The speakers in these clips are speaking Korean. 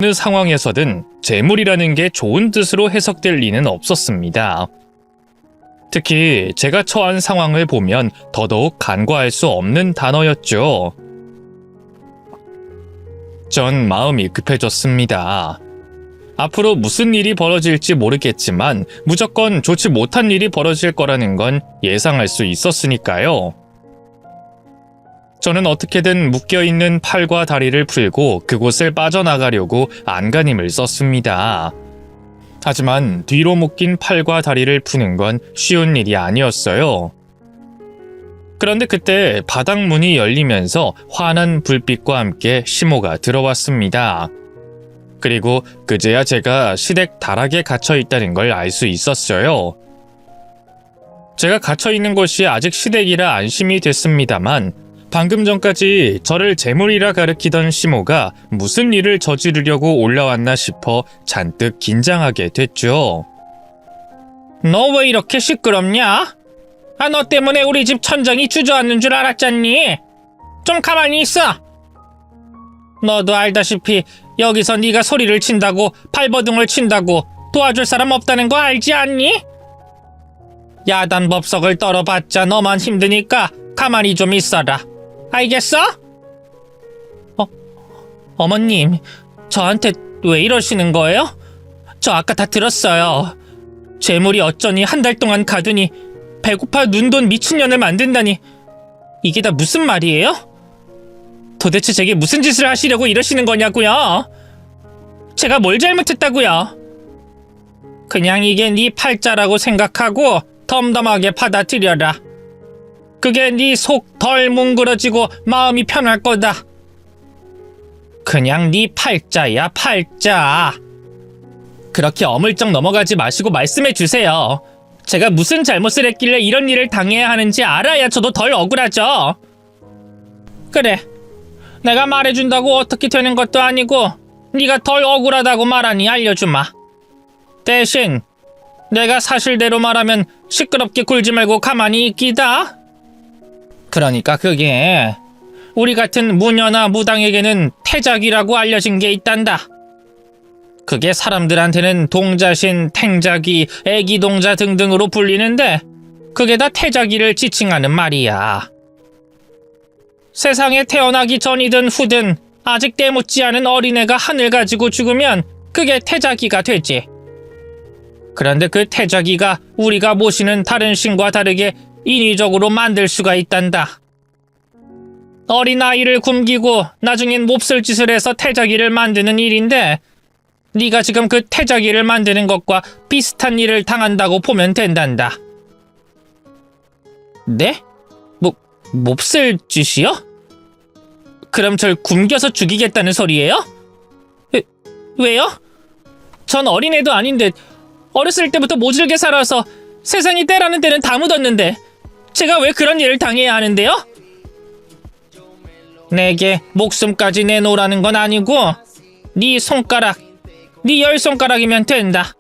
어느 상황에서든 재물이라는 게 좋은 뜻으로 해석될 리는 없었습니다. 특히 제가 처한 상황을 보면 더더욱 간과할 수 없는 단어였죠. 전 마음이 급해졌습니다. 앞으로 무슨 일이 벌어질지 모르겠지만 무조건 좋지 못한 일이 벌어질 거라는 건 예상할 수 있었으니까요. 저는 어떻게든 묶여있는 팔과 다리를 풀고 그곳을 빠져나가려고 안간힘을 썼습니다. 하지만 뒤로 묶인 팔과 다리를 푸는 건 쉬운 일이 아니었어요. 그런데 그때 바닥 문이 열리면서 환한 불빛과 함께 시모가 들어왔습니다. 그리고 그제야 제가 시댁 다락에 갇혀 있다는 걸 알 수 있었어요. 제가 갇혀 있는 곳이 아직 시댁이라 안심이 됐습니다만 방금 전까지 저를 재물이라 가리키던 시모가 무슨 일을 저지르려고 올라왔나 싶어 잔뜩 긴장하게 됐죠. 너 왜 이렇게 시끄럽냐? 너 때문에 우리 집 천장이 주저앉는 줄 알았잖니? 좀 가만히 있어. 너도 알다시피 여기서 네가 소리를 친다고 발버둥을 친다고 도와줄 사람 없다는 거 알지 않니? 야단 법석을 떨어봤자 너만 힘드니까 가만히 좀 있어라. 알겠어? 어머님, 저한테 왜 이러시는 거예요? 저 아까 다 들었어요. 재물이 어쩌니 한 달 동안 가두니 배고파 눈돈 미친년을 만든다니 이게 다 무슨 말이에요? 도대체 제게 무슨 짓을 하시려고 이러시는 거냐고요? 제가 뭘 잘못했다고요? 그냥 이게 네 팔자라고 생각하고 덤덤하게 받아들여라. 그게 네 속 덜 뭉그러지고 마음이 편할 거다. 그냥 네 팔자야, 팔자. 그렇게 어물쩍 넘어가지 마시고 말씀해 주세요. 제가 무슨 잘못을 했길래 이런 일을 당해야 하는지 알아야 저도 덜 억울하죠. 그래, 내가 말해준다고 어떻게 되는 것도 아니고 네가 덜 억울하다고 말하니 알려주마. 대신 내가 사실대로 말하면 시끄럽게 굴지 말고 가만히 있기다. 그러니까 그게 우리 같은 무녀나 무당에게는 태작이라고 알려진 게 있단다. 그게 사람들한테는 동자신, 탱자기, 애기동자 등등으로 불리는데 그게 다 태자기를 지칭하는 말이야. 세상에 태어나기 전이든 후든 아직 때묻지 않은 어린애가 하늘 가지고 죽으면 그게 태자기가 되지. 그런데 그 태자기가 우리가 모시는 다른 신과 다르게 인위적으로 만들 수가 있단다. 어린아이를 굶기고 나중엔 몹쓸 짓을 해서 태자기를 만드는 일인데 네가 지금 그 태자기를 만드는 것과 비슷한 일을 당한다고 보면 된단다. 네? 몹쓸 짓이요? 그럼 절 굶겨서 죽이겠다는 소리예요? 왜요? 전 어린애도 아닌데 어렸을 때부터 모질게 살아서 세상이 때라는 때는 다 묻었는데 제가 왜 그런 일을 당해야 하는데요? 내게 목숨까지 내놓으라는 건 아니고 네 손가락, 네 10손가락이면 된다.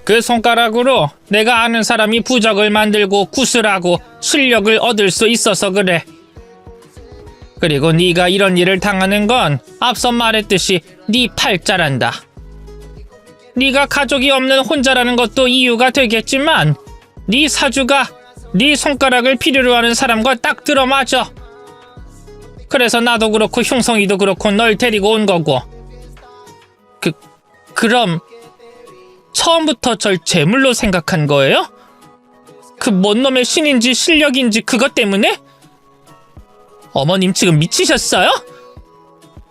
그 손가락으로 내가 아는 사람이 부적을 만들고 구슬하고 실력을 얻을 수 있어서 그래. 그리고 네가 이런 일을 당하는 건 앞서 말했듯이 네 팔자란다. 네가 가족이 없는 혼자라는 것도 이유가 되겠지만 네 사주가 네 손가락을 필요로 하는 사람과 딱 들어맞아. 그래서 나도 그렇고 흉성이도 그렇고 널 데리고 온 거고. 그럼 처음부터 절 제물로 생각한 거예요? 그 뭔 놈의 신인지 실력인지 그것 때문에? 어머님 지금 미치셨어요?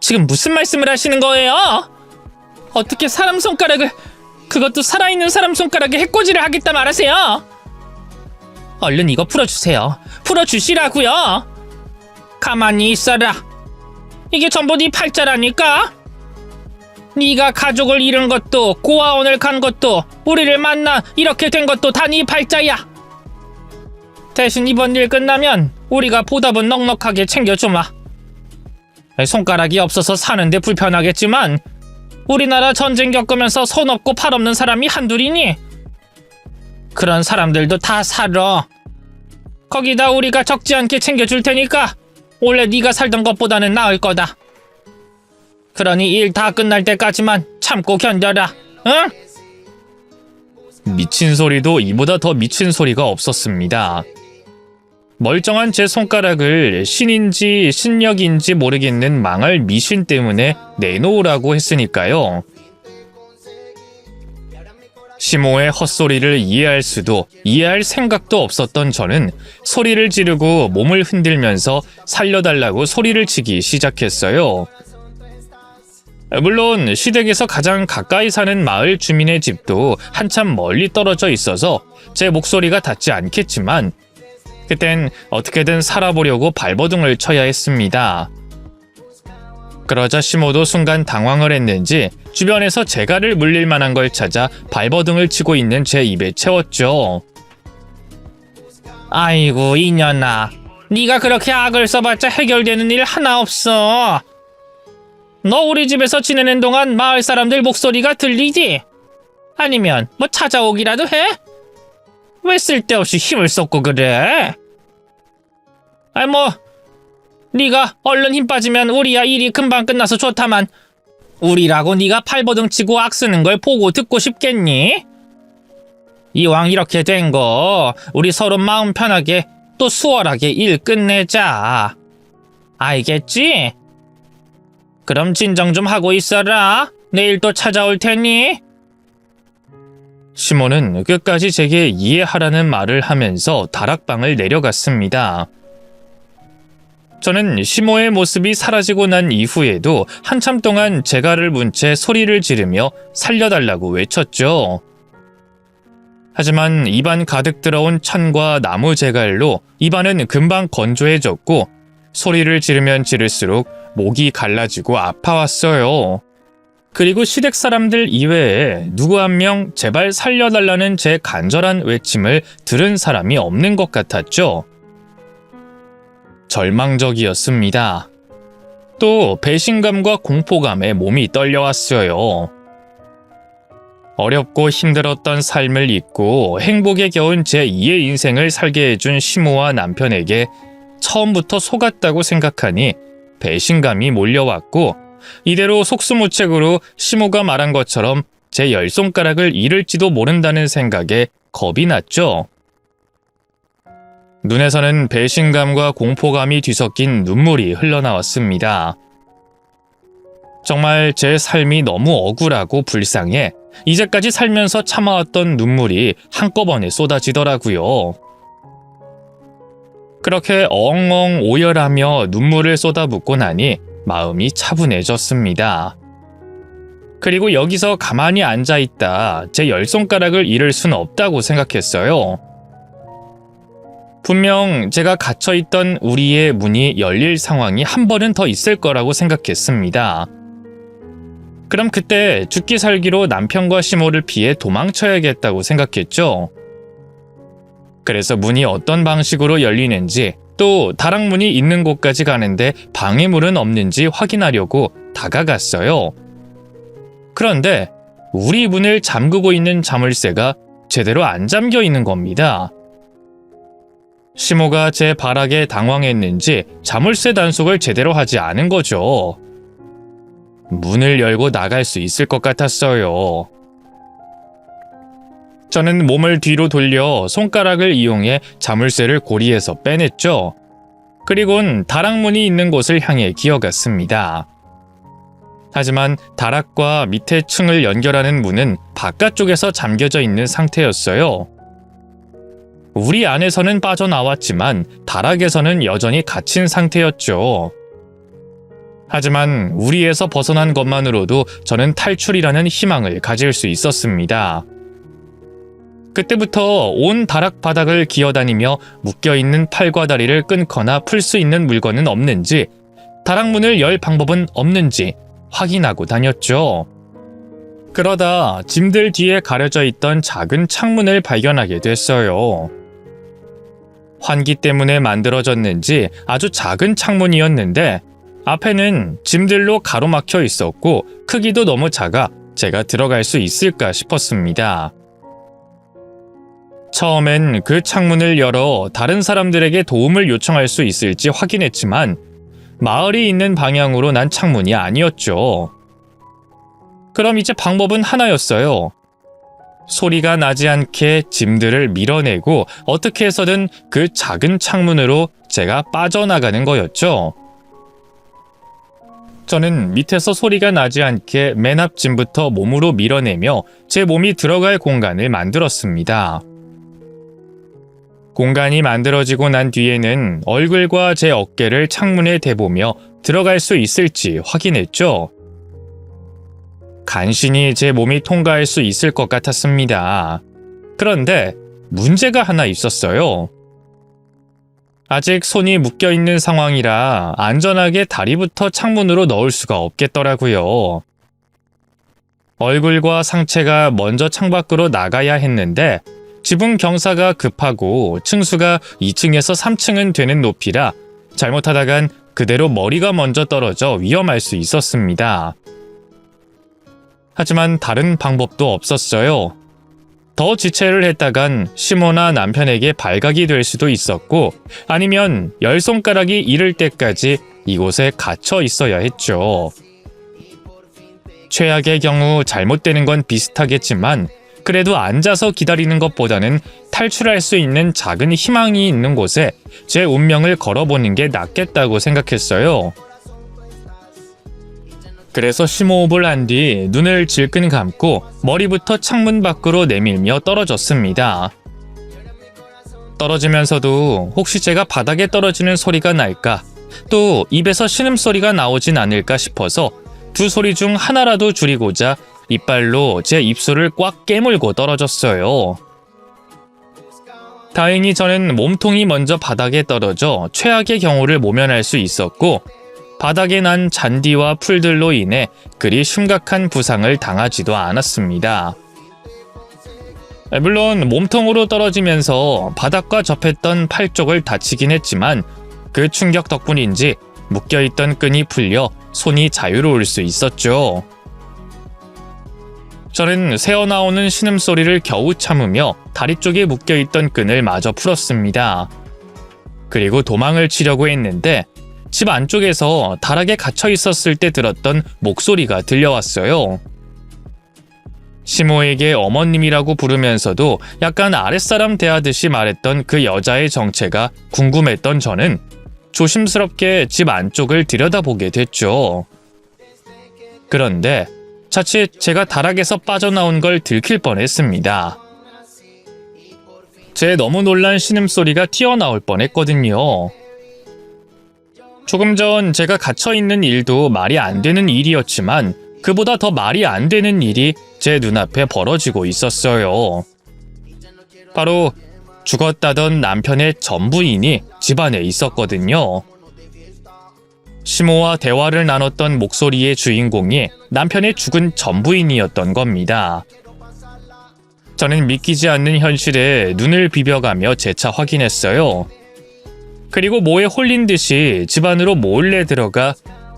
지금 무슨 말씀을 하시는 거예요? 어떻게 사람 손가락을, 그것도 살아있는 사람 손가락에 해코지를 하겠다 말하세요? 얼른 이거 풀어주세요. 풀어주시라고요. 가만히 있어라. 이게 전부 네 팔자라니까? 네가 가족을 잃은 것도 고아원을 간 것도 우리를 만나 이렇게 된 것도 다 네 팔자야. 대신 이번 일 끝나면 우리가 보답은 넉넉하게 챙겨주마. 손가락이 없어서 사는데 불편하겠지만 우리나라 전쟁 겪으면서 손 없고 팔 없는 사람이 한둘이니? 그런 사람들도 다 살아. 거기다 우리가 적지 않게 챙겨줄 테니까 원래 네가 살던 것보다는 나을 거다. 그러니 일 다 끝날 때까지만 참고 견뎌라. 응? 미친 소리도 이보다 더 미친 소리가 없었습니다. 멀쩡한 제 손가락을 신인지 신력인지 모르겠는 망할 미신 때문에 내놓으라고 했으니까요. 시모의 헛소리를 이해할 수도 이해할 생각도 없었던 저는 소리를 지르고 몸을 흔들면서 살려달라고 소리를 치기 시작했어요. 물론 시댁에서 가장 가까이 사는 마을 주민의 집도 한참 멀리 떨어져 있어서 제 목소리가 닿지 않겠지만 그땐 어떻게든 살아보려고 발버둥을 쳐야 했습니다. 그러자 시모도 순간 당황을 했는지 주변에서 재갈을 물릴 만한 걸 찾아 발버둥을 치고 있는 제 입에 채웠죠. 아이고 이년아, 네가 그렇게 악을 써봤자 해결되는 일 하나 없어. 너 우리 집에서 지내는 동안 마을 사람들 목소리가 들리지? 아니면 뭐 찾아오기라도 해? 왜 쓸데없이 힘을 쏟고 그래? 네가 얼른 힘 빠지면 우리야 일이 금방 끝나서 좋다만 우리라고 네가 발버둥 치고 악 쓰는 걸 보고 듣고 싶겠니? 이왕 이렇게 된 거 우리 서로 마음 편하게 또 수월하게 일 끝내자. 알겠지? 그럼 진정 좀 하고 있어라. 내일 또 찾아올 테니. 시모는 끝까지 제게 이해하라는 말을 하면서 다락방을 내려갔습니다. 저는 시모의 모습이 사라지고 난 이후에도 한참 동안 재갈을 문 채 소리를 지르며 살려달라고 외쳤죠. 하지만 입안 가득 들어온 천과 나무 재갈로 입안은 금방 건조해졌고 소리를 지르면 지를수록 목이 갈라지고 아파왔어요. 그리고 시댁 사람들 이외에 누구 한 명 제발 살려달라는 제 간절한 외침을 들은 사람이 없는 것 같았죠. 절망적이었습니다. 또 배신감과 공포감에 몸이 떨려왔어요. 어렵고 힘들었던 삶을 잊고 행복에 겨운 제2의 인생을 살게 해준 시모와 남편에게 처음부터 속았다고 생각하니 배신감이 몰려왔고 이대로 속수무책으로 시모가 말한 것처럼 제 10손가락을 잃을지도 모른다는 생각에 겁이 났죠. 눈에서는 배신감과 공포감이 뒤섞인 눈물이 흘러나왔습니다. 정말 제 삶이 너무 억울하고 불쌍해 이제까지 살면서 참아왔던 눈물이 한꺼번에 쏟아지더라고요. 그렇게 엉엉 오열하며 눈물을 쏟아붓고 나니 마음이 차분해졌습니다. 그리고 여기서 가만히 앉아있다 제 10손가락을 잃을 순 없다고 생각했어요. 분명 제가 갇혀있던 우리의 문이 열릴 상황이 한 번은 더 있을 거라고 생각했습니다. 그럼 그때 죽기 살기로 남편과 시모를 피해 도망쳐야겠다고 생각했죠. 그래서 문이 어떤 방식으로 열리는지 또 다락문이 있는 곳까지 가는데 방해물은 없는지 확인하려고 다가갔어요. 그런데 우리 문을 잠그고 있는 자물쇠가 제대로 안 잠겨 있는 겁니다. 시모가 제 발악에 당황했는지 자물쇠 단속을 제대로 하지 않은 거죠. 문을 열고 나갈 수 있을 것 같았어요. 저는 몸을 뒤로 돌려 손가락을 이용해 자물쇠를 고리에서 빼냈죠. 그리곤 다락문이 있는 곳을 향해 기어갔습니다. 하지만 다락과 밑에 층을 연결하는 문은 바깥쪽에서 잠겨져 있는 상태였어요. 우리 안에서는 빠져나왔지만 다락에서는 여전히 갇힌 상태였죠. 하지만 우리에서 벗어난 것만으로도 저는 탈출이라는 희망을 가질 수 있었습니다. 그때부터 온 다락 바닥을 기어다니며 묶여있는 팔과 다리를 끊거나 풀 수 있는 물건은 없는지, 다락문을 열 방법은 없는지 확인하고 다녔죠. 그러다 짐들 뒤에 가려져 있던 작은 창문을 발견하게 됐어요. 환기 때문에 만들어졌는지 아주 작은 창문이었는데 앞에는 짐들로 가로막혀 있었고 크기도 너무 작아 제가 들어갈 수 있을까 싶었습니다. 처음엔 그 창문을 열어 다른 사람들에게 도움을 요청할 수 있을지 확인했지만 마을이 있는 방향으로 난 창문이 아니었죠. 그럼 이제 방법은 하나였어요. 소리가 나지 않게 짐들을 밀어내고 어떻게 해서든 그 작은 창문으로 제가 빠져나가는 거였죠. 저는 밑에서 소리가 나지 않게 맨 앞 짐부터 몸으로 밀어내며 제 몸이 들어갈 공간을 만들었습니다. 공간이 만들어지고 난 뒤에는 얼굴과 제 어깨를 창문에 대보며 들어갈 수 있을지 확인했죠. 간신히 제 몸이 통과할 수 있을 것 같았습니다. 그런데 문제가 하나 있었어요. 아직 손이 묶여있는 상황이라 안전하게 다리부터 창문으로 넣을 수가 없겠더라고요. 얼굴과 상체가 먼저 창밖으로 나가야 했는데 지붕 경사가 급하고 층수가 2층에서 3층은 되는 높이라 잘못하다간 그대로 머리가 먼저 떨어져 위험할 수 있었습니다. 하지만 다른 방법도 없었어요. 더 지체를 했다간 시모나 남편에게 발각이 될 수도 있었고 아니면 열 손가락이 이를 때까지 이곳에 갇혀 있어야 했죠. 최악의 경우 잘못되는 건 비슷하겠지만 그래도 앉아서 기다리는 것보다는 탈출할 수 있는 작은 희망이 있는 곳에 제 운명을 걸어보는 게 낫겠다고 생각했어요. 그래서 심호흡을 한 뒤 눈을 질끈 감고 머리부터 창문 밖으로 내밀며 떨어졌습니다. 떨어지면서도 혹시 제가 바닥에 떨어지는 소리가 날까, 또 입에서 신음소리가 나오진 않을까 싶어서 두 소리 중 하나라도 줄이고자 이빨로 제 입술을 꽉 깨물고 떨어졌어요. 다행히 저는 몸통이 먼저 바닥에 떨어져 최악의 경우를 모면할 수 있었고 바닥에 난 잔디와 풀들로 인해 그리 심각한 부상을 당하지도 않았습니다. 물론 몸통으로 떨어지면서 바닥과 접했던 팔 쪽을 다치긴 했지만 그 충격 덕분인지 묶여있던 끈이 풀려 손이 자유로울 수 있었죠. 저는 새어나오는 신음소리를 겨우 참으며 다리 쪽에 묶여있던 끈을 마저 풀었습니다. 그리고 도망을 치려고 했는데 집 안쪽에서 다락에 갇혀 있었을 때 들었던 목소리가 들려왔어요. 시모에게 어머님이라고 부르면서도 약간 아랫사람 대하듯이 말했던 그 여자의 정체가 궁금했던 저는 조심스럽게 집 안쪽을 들여다보게 됐죠. 그런데 자칫 제가 다락에서 빠져나온 걸 들킬 뻔했습니다. 제 너무 놀란 신음소리가 튀어나올 뻔했거든요. 조금 전 제가 갇혀있는 일도 말이 안 되는 일이었지만 그보다 더 말이 안 되는 일이 제 눈앞에 벌어지고 있었어요. 바로 죽었다던 남편의 전부인이 집안에 있었거든요. 시모와 대화를 나눴던 목소리의 주인공이 남편의 죽은 전부인이었던 겁니다. 저는 믿기지 않는 현실에 눈을 비벼가며 재차 확인했어요. 그리고 뭐에 홀린 듯이 집 안으로 몰래 들어가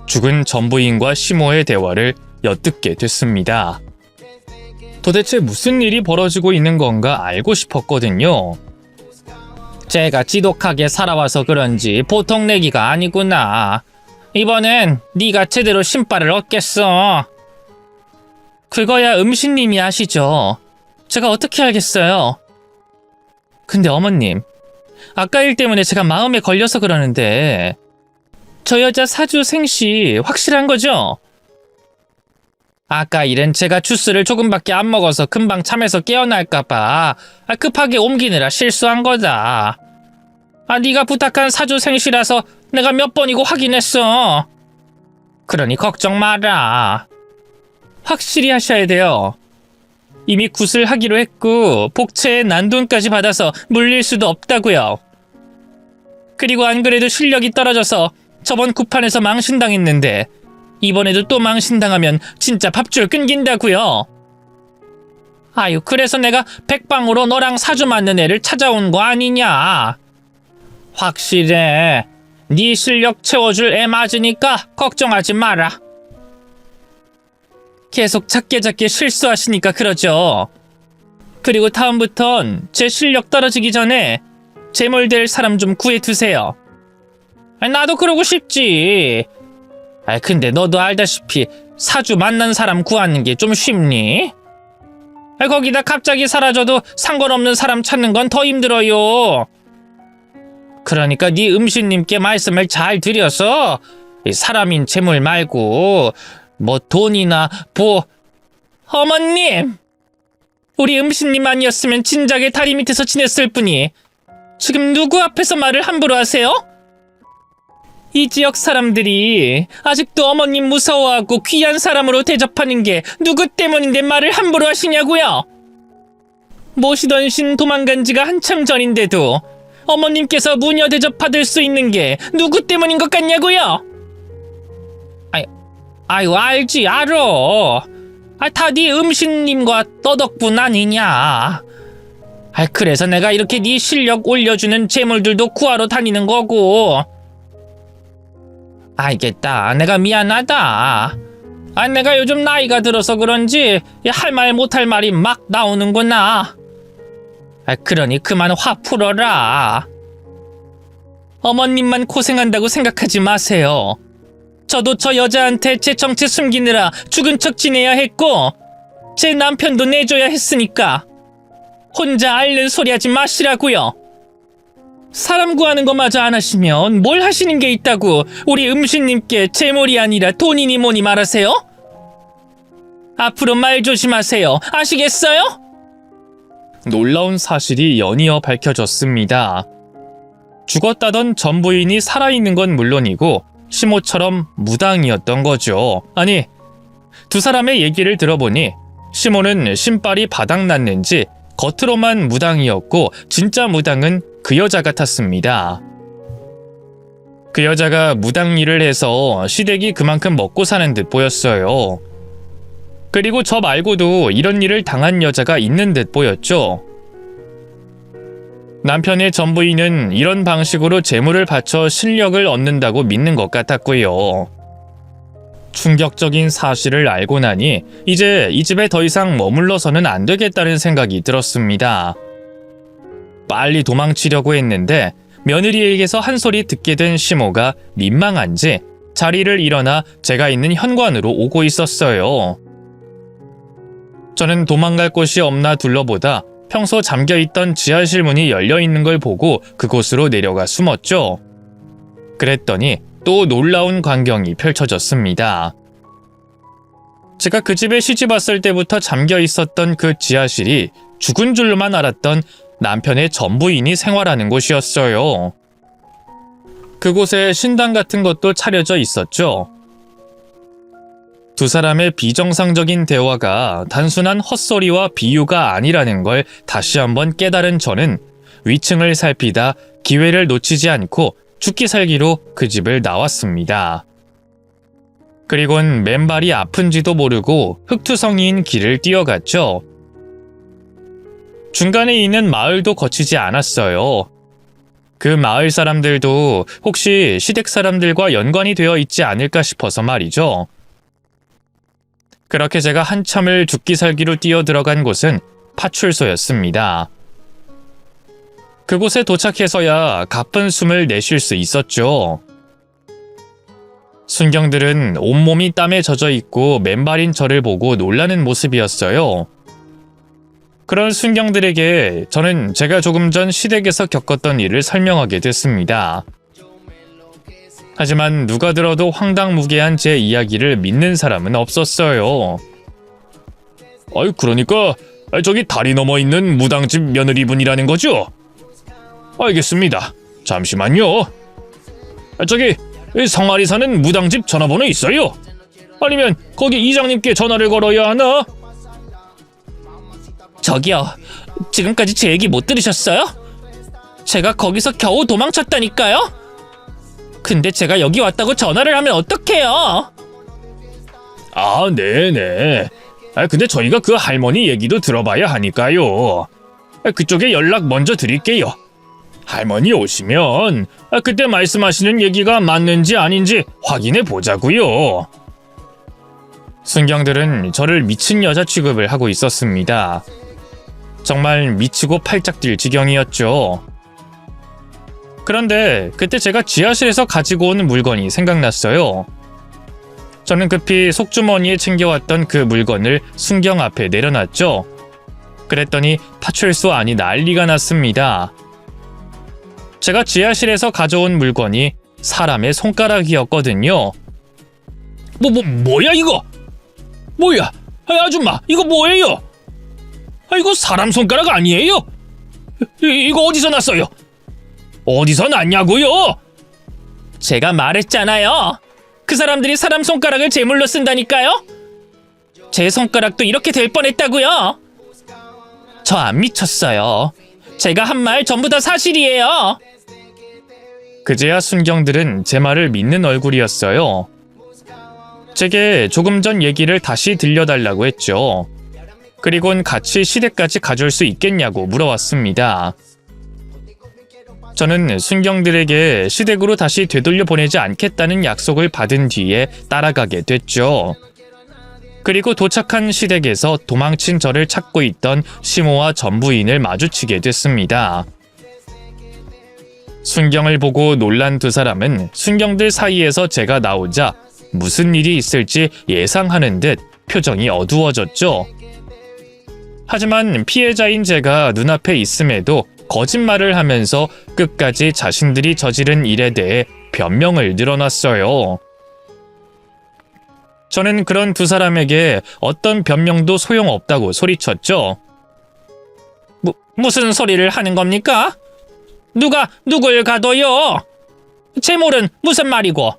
죽은 전부인과 시모의 대화를 엿듣게 됐습니다. 도대체 무슨 일이 벌어지고 있는 건가 알고 싶었거든요. 제가 지독하게 살아와서 그런지 보통 내기가 아니구나. 이번엔 네가 제대로 신발을 얻겠어. 그거야 음신님이 아시죠. 제가 어떻게 알겠어요. 근데 어머님, 아까 일 때문에 제가 마음에 걸려서 그러는데 저 여자 사주 생시 확실한 거죠? 아까 일은 제가 주스를 조금밖에 안 먹어서 금방 잠에서 깨어날까봐 급하게 옮기느라 실수한 거다. 네가 부탁한 사주 생시라서 내가 몇 번이고 확인했어. 그러니 걱정 마라. 확실히 하셔야 돼요. 이미 굿을 하기로 했고 복채에 난돈까지 받아서 물릴 수도 없다고요. 그리고 안 그래도 실력이 떨어져서 저번 굿판에서 망신당했는데 이번에도 또 망신당하면 진짜 밥줄 끊긴다고요. 아유, 그래서 내가 백방으로 너랑 사주 맞는 애를 찾아온 거 아니냐. 확실해. 네 실력 채워줄 애 맞으니까 걱정하지 마라. 계속 작게 실수하시니까 그러죠. 그리고 다음부턴 제 실력 떨어지기 전에 재물될 사람 좀 구해두세요. 나도 그러고 싶지. 근데 너도 알다시피 사주 만난 사람 구하는 게 좀 쉽니? 거기다 갑자기 사라져도 상관없는 사람 찾는 건 더 힘들어요. 그러니까 네 음식님께 말씀을 잘 드려서 사람인 재물 말고 뭐 돈이나 어머님! 우리 음식님 아니었으면 진작에 다리 밑에서 지냈을 뿐이 지금 누구 앞에서 말을 함부로 하세요? 이 지역 사람들이 아직도 어머님 무서워하고 귀한 사람으로 대접하는 게 누구 때문인데 말을 함부로 하시냐고요? 모시던 신 도망간 지가 한참 전인데도 어머님께서 무녀 대접 받을 수 있는 게 누구 때문인 것 같냐고요? 아유 알지 알어. 다 네 음식님과 너 덕분 아니냐. 그래서 내가 이렇게 네 실력 올려주는 재물들도 구하러 다니는 거고. 알겠다. 내가 미안하다. 내가 요즘 나이가 들어서 그런지 할 말 못할 말이 막 나오는구나. 그러니 그만 화 풀어라. 어머님만 고생한다고 생각하지 마세요. 저도 저 여자한테 제 정체 숨기느라 죽은 척 지내야 했고 제 남편도 내줘야 했으니까 혼자 앓는 소리 하지 마시라고요. 사람 구하는 거마저 안 하시면 뭘 하시는 게 있다고 우리 음식님께 재물이 아니라 돈이니 뭐니 말하세요? 앞으로 말 조심하세요. 아시겠어요? 놀라운 사실이 연이어 밝혀졌습니다. 죽었다던 전 부인이 살아있는 건 물론이고 시모처럼 무당이었던 거죠. 아니, 두 사람의 얘기를 들어보니 시모는 신발이 바닥났는지 겉으로만 무당이었고 진짜 무당은 그 여자 같았습니다. 그 여자가 무당 일을 해서 시댁이 그만큼 먹고 사는 듯 보였어요. 그리고 저 말고도 이런 일을 당한 여자가 있는 듯 보였죠. 남편의 전부인은 이런 방식으로 재물을 바쳐 실력을 얻는다고 믿는 것 같았고요. 충격적인 사실을 알고 나니 이제 이 집에 더 이상 머물러서는 안 되겠다는 생각이 들었습니다. 빨리 도망치려고 했는데 며느리에게서 한 소리 듣게 된 시모가 민망한지 자리를 일어나 제가 있는 현관으로 오고 있었어요. 저는 도망갈 곳이 없나 둘러보다 평소 잠겨있던 지하실 문이 열려있는 걸 보고 그곳으로 내려가 숨었죠. 그랬더니 또 놀라운 광경이 펼쳐졌습니다. 제가 그 집에 시집왔을 때부터 잠겨있었던 그 지하실이 죽은 줄로만 알았던 남편의 전부인이 생활하는 곳이었어요. 그곳에 신당 같은 것도 차려져 있었죠. 두 사람의 비정상적인 대화가 단순한 헛소리와 비유가 아니라는 걸 다시 한번 깨달은 저는 위층을 살피다 기회를 놓치지 않고 죽기 살기로 그 집을 나왔습니다. 그리곤 맨발이 아픈지도 모르고 흙투성이인 길을 뛰어갔죠. 중간에 있는 마을도 거치지 않았어요. 그 마을 사람들도 혹시 시댁 사람들과 연관이 되어 있지 않을까 싶어서 말이죠. 그렇게 제가 한참을 죽기 살기로 뛰어 들어간 곳은 파출소였습니다. 그곳에 도착해서야 가쁜 숨을 내쉴 수 있었죠. 순경들은 온몸이 땀에 젖어 있고 맨발인 저를 보고 놀라는 모습이었어요. 그런 순경들에게 저는 제가 조금 전 시댁에서 겪었던 일을 설명하게 됐습니다. 하지만 누가 들어도 황당무계한 제 이야기를 믿는 사람은 없었어요. 그러니까 저기 다리 넘어 있는 무당집 며느리분이라는 거죠? 알겠습니다. 잠시만요. 저기 성마리 사는 무당집 전화번호 있어요? 아니면 거기 이장님께 전화를 걸어야 하나? 저기요, 지금까지 제 얘기 못 들으셨어요? 제가 거기서 겨우 도망쳤다니까요? 근데 제가 여기 왔다고 전화를 하면 어떡해요? 네네. 근데 저희가 그 할머니 얘기도 들어봐야 하니까요. 그쪽에 연락 먼저 드릴게요. 할머니 오시면 그때 말씀하시는 얘기가 맞는지 아닌지 확인해 보자고요. 순경들은 저를 미친 여자 취급을 하고 있었습니다. 정말 미치고 팔짝 뛸 지경이었죠. 그런데 그때 제가 지하실에서 가지고 온 물건이 생각났어요. 저는 급히 속주머니에 챙겨왔던 그 물건을 순경 앞에 내려놨죠. 그랬더니 파출소 안이 난리가 났습니다. 제가 지하실에서 가져온 물건이 사람의 손가락이었거든요. 뭐야 이거? 뭐야? 아줌마, 이거 뭐예요? 이거 사람 손가락 아니에요? 이거 어디서 났어요? 어디서 났냐고요? 제가 말했잖아요. 그 사람들이 사람 손가락을 제물로 쓴다니까요? 제 손가락도 이렇게 될 뻔했다고요? 저 안 미쳤어요. 제가 한 말 전부 다 사실이에요. 그제야 순경들은 제 말을 믿는 얼굴이었어요. 제게 조금 전 얘기를 다시 들려달라고 했죠. 그리곤 같이 시댁까지 가줄 수 있겠냐고 물어왔습니다. 저는 순경들에게 시댁으로 다시 되돌려 보내지 않겠다는 약속을 받은 뒤에 따라가게 됐죠. 그리고 도착한 시댁에서 도망친 저를 찾고 있던 시모와 전부인을 마주치게 됐습니다. 순경을 보고 놀란 두 사람은 순경들 사이에서 제가 나오자 무슨 일이 있을지 예상하는 듯 표정이 어두워졌죠. 하지만 피해자인 제가 눈앞에 있음에도 거짓말을 하면서 끝까지 자신들이 저지른 일에 대해 변명을 늘어놨어요. 저는 그런 두 사람에게 어떤 변명도 소용없다고 소리쳤죠. 무슨 소리를 하는 겁니까? 누가 누굴 가둬요? 제물은 무슨 말이고?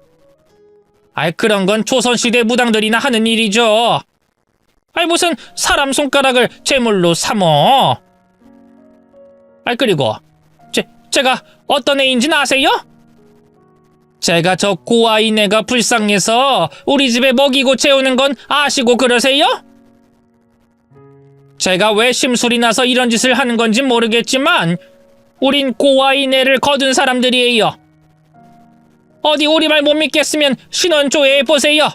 그런 건 조선시대 무당들이나 하는 일이죠. 무슨 사람 손가락을 제물로 삼어? 그리고 제가 어떤 애인지는 아세요? 제가 저 고아인애가 불쌍해서 우리 집에 먹이고 재우는 건 아시고 그러세요? 제가 왜 심술이 나서 이런 짓을 하는 건지 모르겠지만 우린 고아인애를 거둔 사람들이에요. 어디 우리 말 못 믿겠으면 신원조회해 보세요.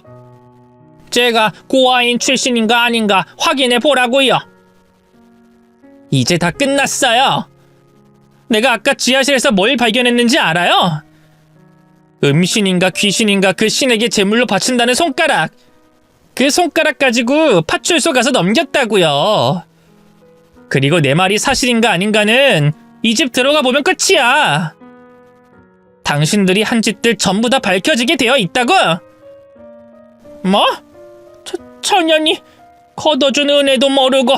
제가 고아인 출신인가 아닌가 확인해 보라고요. 이제 다 끝났어요. 내가 아까 지하실에서 뭘 발견했는지 알아요? 음신인가 귀신인가 그 신에게 제물로 바친다는 손가락. 그 손가락 가지고 파출소 가서 넘겼다고요. 그리고 내 말이 사실인가 아닌가는 이 집 들어가 보면 끝이야. 당신들이 한 짓들 전부 다 밝혀지게 되어 있다고. 뭐? 처년이 걷어준 은혜도 모르고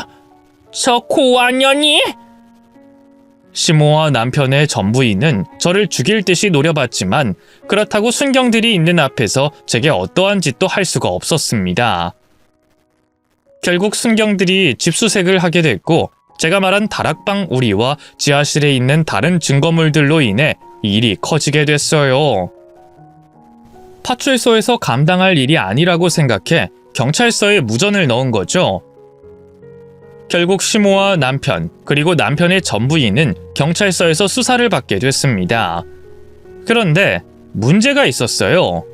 저 고아년이? 시모와 남편의 전부인은 저를 죽일 듯이 노려봤지만 그렇다고 순경들이 있는 앞에서 제게 어떠한 짓도 할 수가 없었습니다. 결국 순경들이 집수색을 하게 됐고 제가 말한 다락방 우리와 지하실에 있는 다른 증거물들로 인해 일이 커지게 됐어요. 파출소에서 감당할 일이 아니라고 생각해 경찰서에 무전을 넣은 거죠. 결국 시모와 남편, 그리고 남편의 전부인은 경찰서에서 수사를 받게 됐습니다. 그런데 문제가 있었어요.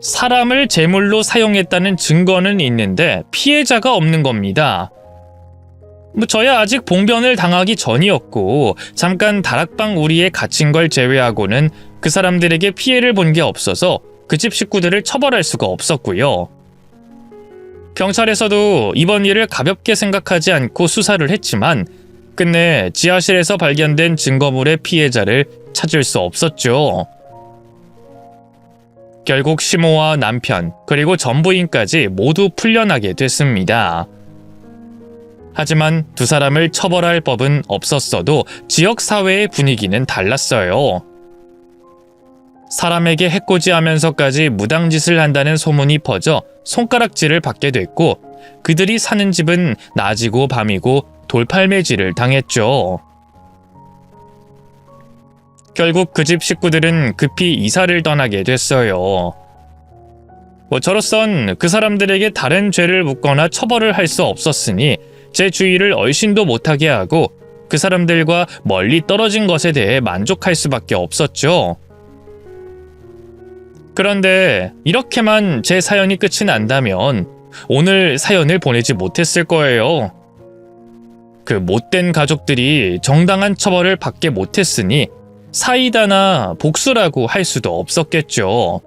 사람을 제물로 사용했다는 증거는 있는데 피해자가 없는 겁니다. 저야 아직 봉변을 당하기 전이었고 잠깐 다락방 우리에 갇힌 걸 제외하고는 그 사람들에게 피해를 본 게 없어서 그 집 식구들을 처벌할 수가 없었고요. 경찰에서도 이번 일을 가볍게 생각하지 않고 수사를 했지만 끝내 지하실에서 발견된 증거물의 피해자를 찾을 수 없었죠. 결국 시모와 남편 그리고 전부인까지 모두 풀려나게 됐습니다. 하지만 두 사람을 처벌할 법은 없었어도 지역 사회의 분위기는 달랐어요. 사람에게 해코지하면서까지 무당짓을 한다는 소문이 퍼져 손가락질을 받게 됐고 그들이 사는 집은 낮이고 밤이고 돌팔매질을 당했죠. 결국 그 집 식구들은 급히 이사를 떠나게 됐어요. 저로선 그 사람들에게 다른 죄를 묻거나 처벌을 할 수 없었으니 제 주의를 얼씬도 못하게 하고 그 사람들과 멀리 떨어진 것에 대해 만족할 수밖에 없었죠. 그런데 이렇게만 제 사연이 끝이 난다면 오늘 사연을 보내지 못했을 거예요. 그 못된 가족들이 정당한 처벌을 받게 못했으니 사이다나 복수라고 할 수도 없었겠죠.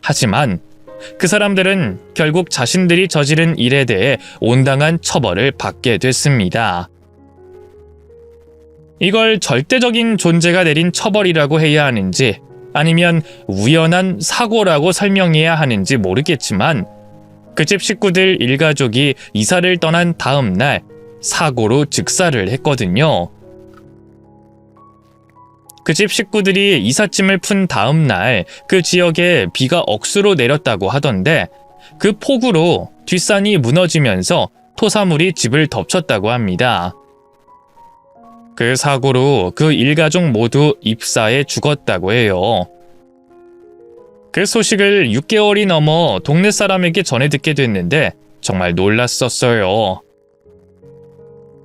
하지만 그 사람들은 결국 자신들이 저지른 일에 대해 온당한 처벌을 받게 됐습니다. 이걸 절대적인 존재가 내린 처벌이라고 해야 하는지 아니면 우연한 사고라고 설명해야 하는지 모르겠지만 그 집 식구들 일가족이 이사를 떠난 다음 날 사고로 즉사를 했거든요. 그 집 식구들이 이삿짐을 푼 다음 날 그 지역에 비가 억수로 내렸다고 하던데 그 폭우로 뒷산이 무너지면서 토사물이 집을 덮쳤다고 합니다. 그 사고로 그 일가족 모두 입사해 죽었다고 해요. 그 소식을 6개월이 넘어 동네 사람에게 전해 듣게 됐는데 정말 놀랐었어요.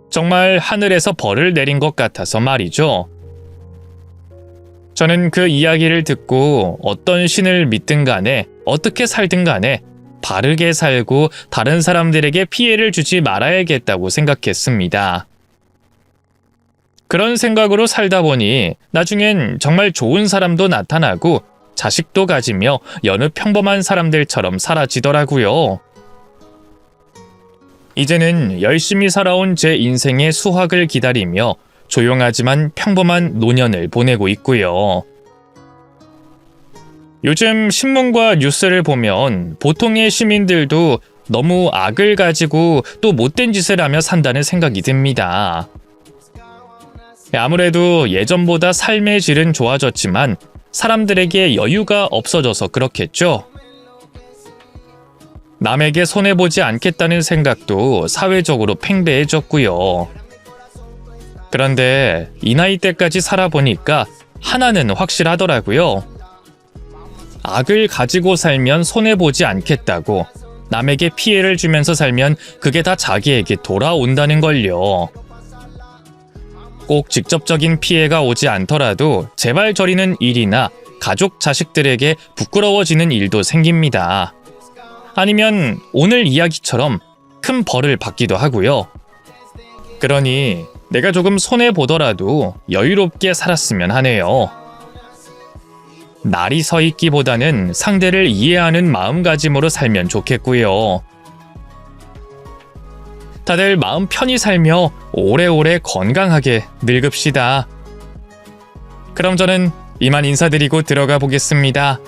정말 하늘에서 벌을 내린 것 같아서 말이죠. 저는 그 이야기를 듣고 어떤 신을 믿든 간에 어떻게 살든 간에 바르게 살고 다른 사람들에게 피해를 주지 말아야겠다고 생각했습니다. 그런 생각으로 살다 보니 나중엔 정말 좋은 사람도 나타나고 자식도 가지며 여느 평범한 사람들처럼 사라지더라고요. 이제는 열심히 살아온 제 인생의 수확을 기다리며 조용하지만 평범한 노년을 보내고 있고요. 요즘 신문과 뉴스를 보면 보통의 시민들도 너무 악을 가지고 또 못된 짓을 하며 산다는 생각이 듭니다. 아무래도 예전보다 삶의 질은 좋아졌지만 사람들에게 여유가 없어져서 그렇겠죠. 남에게 손해보지 않겠다는 생각도 사회적으로 팽배해졌고요. 그런데 이 나이 때까지 살아보니까 하나는 확실하더라고요. 악을 가지고 살면 손해보지 않겠다고, 남에게 피해를 주면서 살면 그게 다 자기에게 돌아온다는 걸요. 꼭 직접적인 피해가 오지 않더라도 제발 저리는 일이나 가족 자식들에게 부끄러워지는 일도 생깁니다. 아니면 오늘 이야기처럼 큰 벌을 받기도 하고요. 그러니 내가 조금 손해보더라도 여유롭게 살았으면 하네요. 날이 서 있기보다는 상대를 이해하는 마음가짐으로 살면 좋겠고요. 다들 마음 편히 살며 오래오래 건강하게 늙읍시다. 그럼 저는 이만 인사드리고 들어가 보겠습니다.